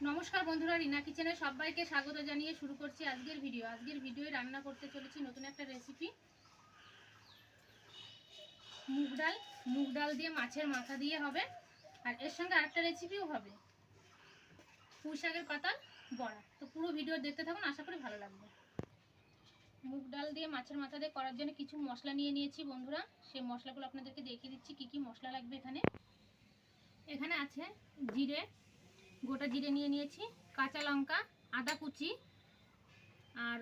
নমস্কার বন্ধুরা, রিনা কিচেনে সবাইকে স্বাগত জানিয়ে শুরু করছি আজকের ভিডিও রান্না করতে চলেছি নতুন একটা রেসিপি। মুগ ডাল দিয়ে মাছের মাথা দিয়ে হবে, আর এর সঙ্গে আরেকটা রেসিপিও হবে, পুঁই শাকের পাতার বড়া। তো পুরো ভিডিও দেখতে থাকুন, আশা করি ভালো লাগবে। মুগ ডাল দিয়ে মাছের মাথা দিয়ে করার জন্য কিছু মশলা নিয়ে নিয়েছি বন্ধুরা। সেই মশলাগুলো আপনাদেরকে দেখিয়ে দিচ্ছি কি কি মশলা লাগবে। এখানে আছে জিরে, গোটা জিরে নিয়ে নিয়েছি, কাঁচা লঙ্কা, আদা কুচি, আর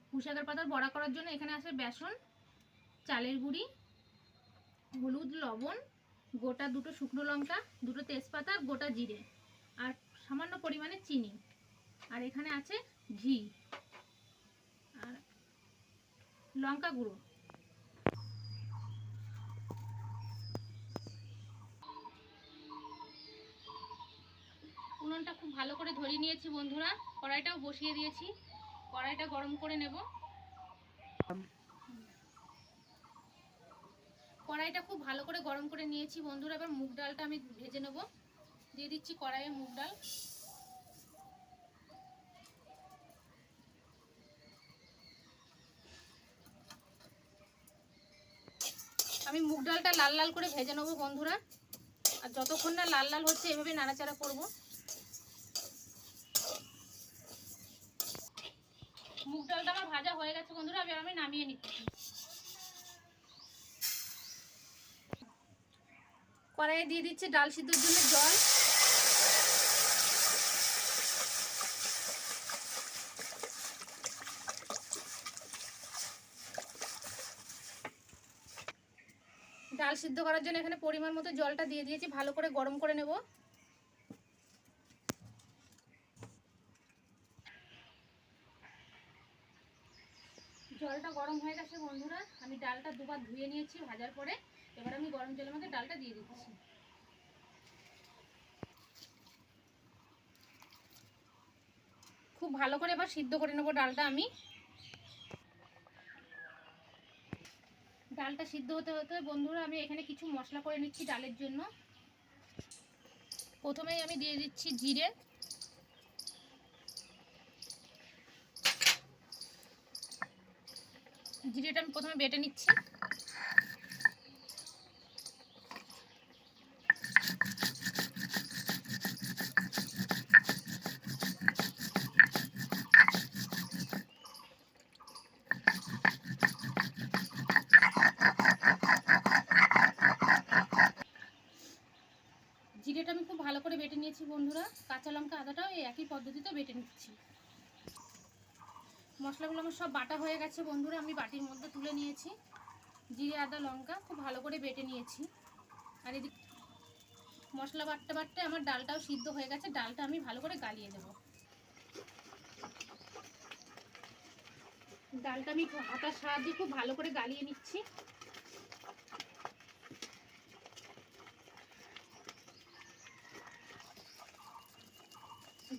পুঁই শাকের পাতার বড়া করার জন্য এখানে আছে বেসন, চালের গুঁড়ি, হলুদ, লবণ, গোটা দুটো শুকনো লঙ্কা, দুটো তেজপাতা, গোটা জিরে, আর সামান্য পরিমাণে চিনি, আর এখানে আছে ঘি আর লঙ্কা গুঁড়ো। উনুনটা খুব ভালো করে ধরিয়ে নিয়েছি বন্ধুরা, কড়াইটাও বসিয়ে দিয়েছি, কড়াইটা গরম করে নেব। কড়াইটা খুব ভালো করে গরম করে নিয়েছি বন্ধুরা। এবার মুগ ডালটা আমি ভেজে নেব। দিয়ে দিচ্ছি কড়াইয়ে মুগ ডাল। আমি মুগ ডালটা লাল লাল করে ভেজে নেব বন্ধুরা, আর যতক্ষণ না লাল লাল হচ্ছে এভাবে নাড়াচাড়া করব। মুগ ডালটা আমার ভাজা হয়ে গেছে বন্ধুরা, এবার আমি নামিয়ে নিচ্ছি। কড়াইয়ে দিয়ে দিচ্ছি ডাল সিদ্ধর জন্য জল। ডাল সিদ্ধ করার জন্য এখানে পরিমাণ মতো জলটা দিয়ে দিয়েছি, ভালো করে গরম করে নেব। জলটা গরম হয়ে গেছে বন্ধুরা, আমি ডালটা দুবার ধুয়ে নিয়েছি ভাজার পরে। এবার আমি গরম জলের মধ্যে ডালটা দিয়ে দিচ্ছি। খুব ভালো করে এবার সিদ্ধ করে নেব ডালটা। আমি ডালটা সিদ্ধ হতে হতে বন্ধুরা আমি এখানে কিছু মশলা করে নিচ্ছি ডালের জন্য। প্রথমেই আমি দিয়ে দিচ্ছি জিরে, জিরেটা আমি প্রথমে বেটে নিচ্ছি। জিরেটা আমি খুব ভালো করে বেটে নিয়েছি বন্ধুরা। কাঁচা লঙ্কা আদাটাও এই একই পদ্ধতিতে বেটে নিচ্ছি। মশলাগুলো আমার সব বাটা হয়ে গেছে বন্ধুরা, আমি বাটির মধ্যে তুলে নিয়েছি। জিরে, আদা, লঙ্কা খুব ভালো করে বেটে নিয়েছি। আর এদিকে মশলা বাটতে বাটতে আমার ডালটাও সিদ্ধ হয়ে গেছে, ডালটা আমি ভালো করে গালিয়ে দেব। ডালটা আমি হাতার সাহায্যে খুব ভালো করে গালিয়ে নিচ্ছি।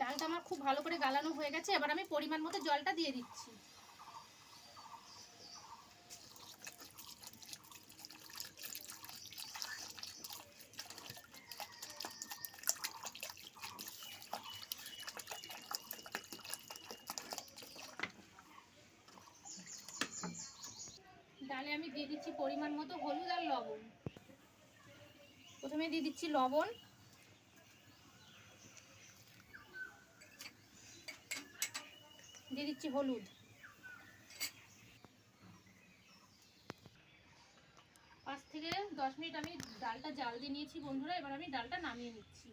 ডালটা আমার খুব ভালো করে গালানো হয়ে গেছে, এবার আমি পরিমাণ মতো জলটা দিয়ে দিচ্ছি। ডালে আমি দিয়ে দিচ্ছি পরিমাণ মতো হলুদ আর লবণ। প্রথমে দিয়ে দিচ্ছি লবণ, দিয়ে দিচ্ছি হলুদ। 5 থেকে 10 মিনিট আমি ডালটা জাল দিয়ে নিয়েছি বন্ধুরা, এবার আমি ডালটা নামিয়ে নিচ্ছি।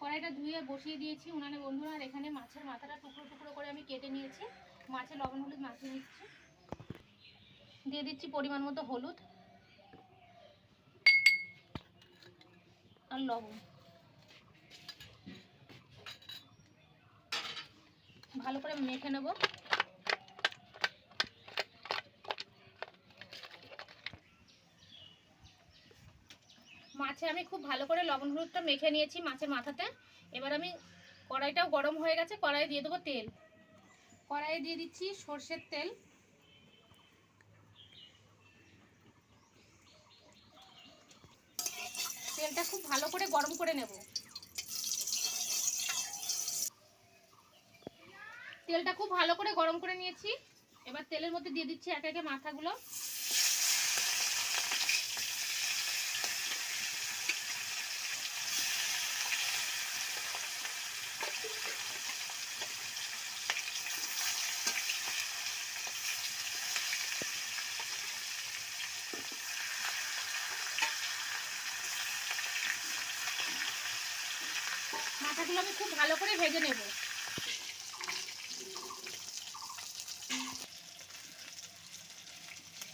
কড়াইটা ধুয়ে বসিয়ে দিয়েছি উনানে বন্ধুরা, আর এখানে মাছের মাথাটা টুকরো টুকরো করে আমি কেটে নিয়েছি। মাছে লবণ হলুদ মাখিয়ে নিচ্ছি। দিয়ে দিচ্ছি পরিমাণ মতো হলুদ আর লবণ। ভালো করে মেখে নেব। মাছে আমি খুব ভালো করে লবণ হলুদটা মেখে নিয়েছি মাছের মাথাতে। এবার আমি কড়াইটাও গরম হয়ে গেছে, কড়াইয়ে দিয়ে দেবো তেল। কড়াইয়ে দিয়ে দিচ্ছি সর্ষের তেল। তেলটা খুব ভালো করে গরম করে নেব। তেলটা খুব ভালো করে গরম করে নিয়েছি। এবার তেলের মধ্যে দিয়ে দিচ্ছি একে একে মাথাগুলো। মাথাগুলো আমি খুব ভালো করে ভেজে নেব।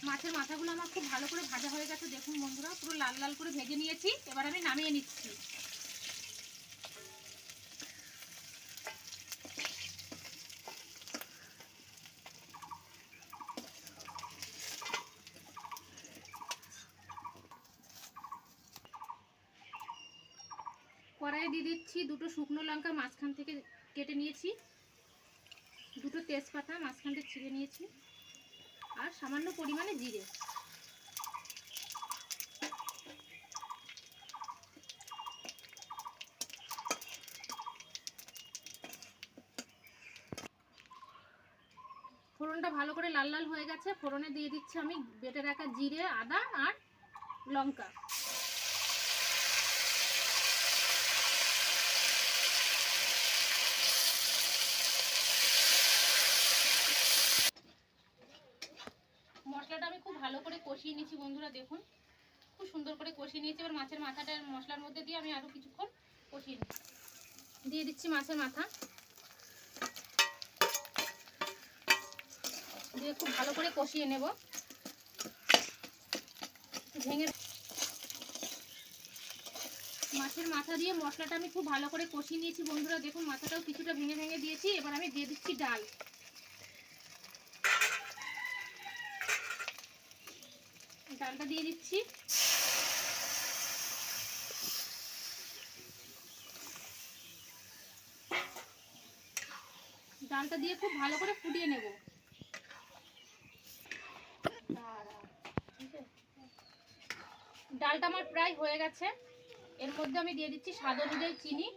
মাছের মাথাগুলো আমার খুব ভালো করে ভাজা হয়ে গেছে, দেখুন বন্ধুরা, পুরো লাল লাল করে ভেজে নিয়েছি। এবার আমি নামিয়ে নিচ্ছি। কড়াইয়ে দিয়ে দিচ্ছি দুটো শুকনো লঙ্কা মাঝখান থেকে কেটে নিয়েছি, দুটো তেজপাতা মাঝখান থেকে ছিঁড়ে নিয়েছি, আর সামান্য পরিমাণে জিরে। ফোড়নটা ভালো করে লাল লাল হয়ে গেছে। ফোড়নে দিয়ে দিচ্ছি আমি বেটে রাখা জিরে, আদা আর লঙ্কা। মশলাটা আমি খুব ভালো করে কষিয়ে নিয়েছি বন্ধুরা, দেখুন খুব সুন্দর করে কষিয়ে নিয়েছি। এবার মাছের মাথাটা মশলার মধ্যে দিয়ে আমি আরও কিছুক্ষণ কষিয়ে নিচ্ছি। দিয়ে দিচ্ছি মাছের মাথা, দিয়ে খুব ভালো করে কষিয়ে নেব। ভেঙে মাছের মাথা দিয়ে মশলাটা আমি খুব ভালো করে কষিয়ে নিয়েছি বন্ধুরা, দেখুন মাথাটাও কিছুটা ভেঙে ভেঙে দিয়েছি। এবার আমি দিয়ে দিচ্ছি ডাল। ডালটা দিয়ে দিচ্ছি। ডালটা দিয়ে খুব ভালো করে ফুটিয়ে নেব। ডালটা আমার প্রায় হয়ে গেছে। এর মধ্যে আমি দিয়ে দিচ্ছি স্বাদ অনুযায়ী চিনি।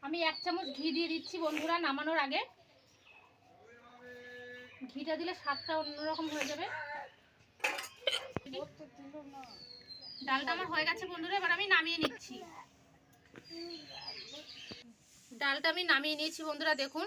আমি 1 চামচ ঘি দিয়ে দিচ্ছি বন্ধুরা নামানোর আগে। ঘিটা দিলে স্বাদটা অন্যরকম হয়ে যাবে। ডালটা আমার হয়ে গেছে বন্ধুরা, এবার আমি নামিয়ে নিচ্ছি। ডালটা আমি নামিয়ে নিয়েছি বন্ধুরা, দেখুন